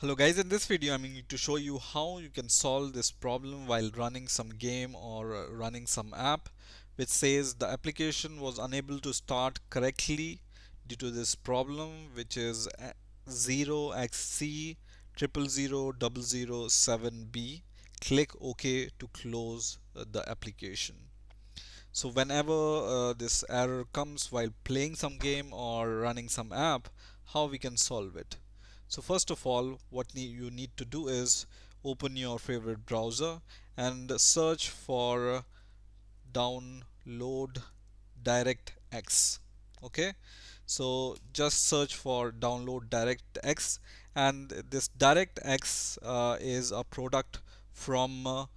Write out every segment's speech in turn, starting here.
Hello guys, in this video I'm going to show you how you can solve this problem while running some game or running some app which says the application was unable to start correctly due to this problem, which is 0xc000007b. Click OK to close the application. So whenever this error comes while playing some game or running some app, how we can solve it? So first of all, what you need to do is open your favorite browser and search for download DirectX. Okay, so just search for download DirectX, and this DirectX is a product from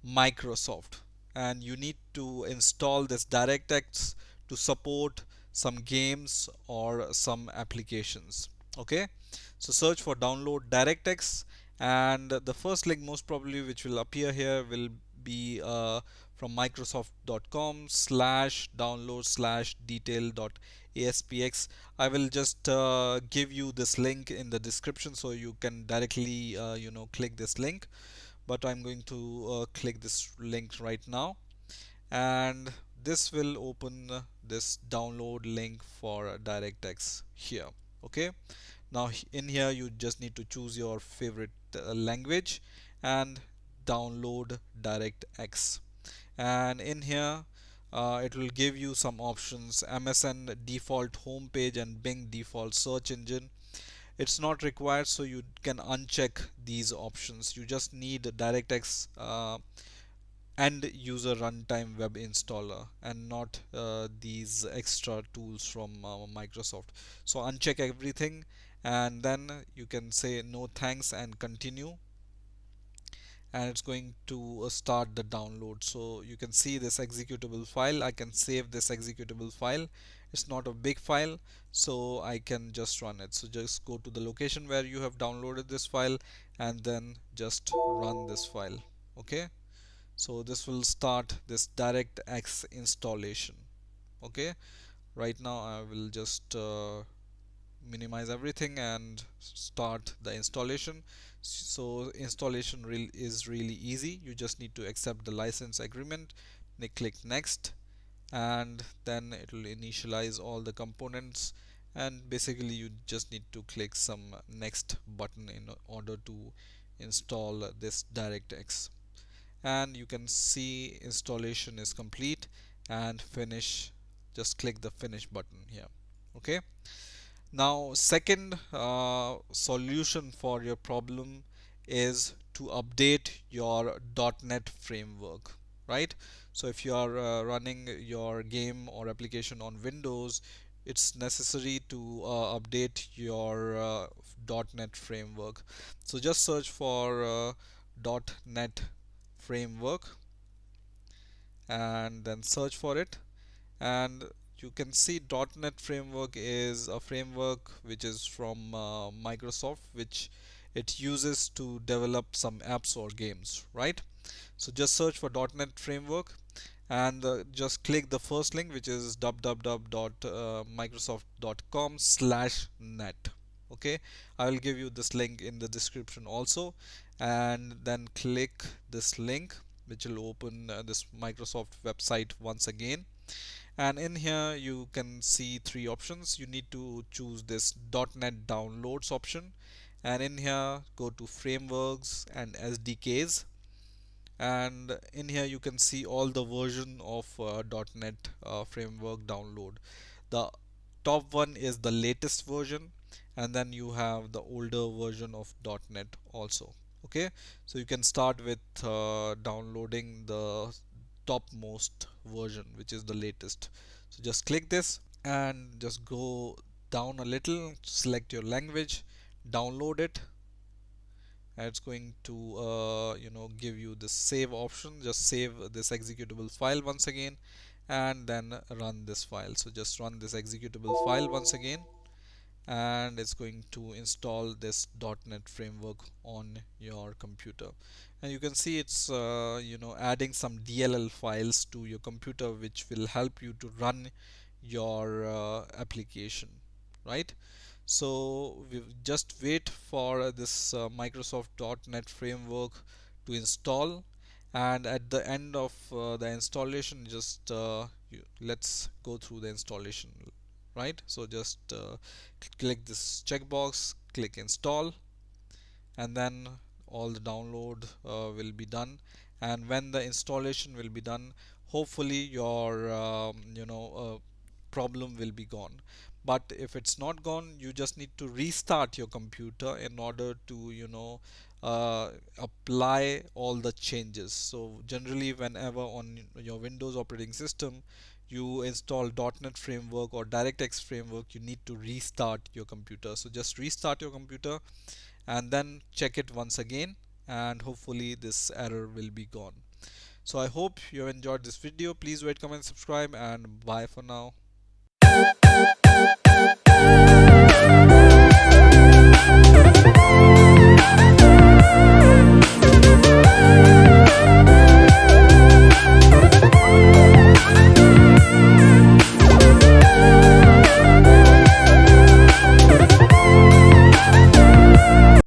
Microsoft, and you need to install this DirectX to support some games or some applications. Okay, so search for download DirectX, and the first link most probably which will appear here will be from microsoft.com slash download slash detail.aspx. I will just give you this link in the description so you can directly click this link, but I'm going to click this link right now, and this will open this download link for DirectX here. Okay, now in here you just need to choose your favorite language and download DirectX, and in here it will give you some options: MSN default homepage and Bing default search engine. It's not required, so you can uncheck these options. You just need DirectX and user runtime web installer, and not these extra tools from Microsoft. So uncheck everything, and then you can say no thanks and continue, and it's going to start the download. So you can see this executable file. I can save this executable file. It's not a big file, so I can just run it. So just go to the location where you have downloaded this file and then just run this file. Okay, so this will start this DirectX installation. Okay, right now I will just minimize everything and start the installation. So installation is really easy. You just need to accept the license agreement, click next, and then it will initialize all the components, and basically you just need to click some next button in order to install this DirectX, and you can see installation is complete and finish. Just click the finish button here. Okay, now second solution for your problem is to update your .NET framework, right? So if you are running your game or application on Windows, it's necessary to update your .NET framework. So just search for .NET framework and then search for it, and you can see .NET framework is a framework which is from Microsoft, which it uses to develop some apps or games, right? So just search for .NET framework, and just click the first link, which is www.microsoft.com/net. Okay, I will give you this link in the description also, and then click this link, which will open this Microsoft website once again. And in here you can see three options. You need to choose this .NET downloads option, and in here go to frameworks and SDKs, and in here you can see all the version of .NET framework download. The top one is the latest version, and then you have the older version of .NET also. Okay, so you can start with downloading the topmost version, which is the latest. So just click this and just go down a little, select your language, download it, and it's going to give you the save option. Just save this executable file once again, and then run this file. So just run this executable file once again, and it's going to install this .NET framework on your computer. And you can see it's adding some DLL files to your computer, which will help you to run your application, right? So we just wait for this Microsoft.NET framework to install, and at the end of the installation, just let's go through the installation, right? So just click this checkbox, click install, and then all the download will be done. And when the installation will be done, hopefully your problem will be gone. But if it's not gone, you just need to restart your computer in order to uh, apply all the changes. So generally, whenever on your Windows operating system you install .NET framework or DirectX framework, you need to restart your computer. So just restart your computer and then check it once again, and hopefully this error will be gone. So I hope you have enjoyed this video. Please rate, comment, subscribe, and bye for now.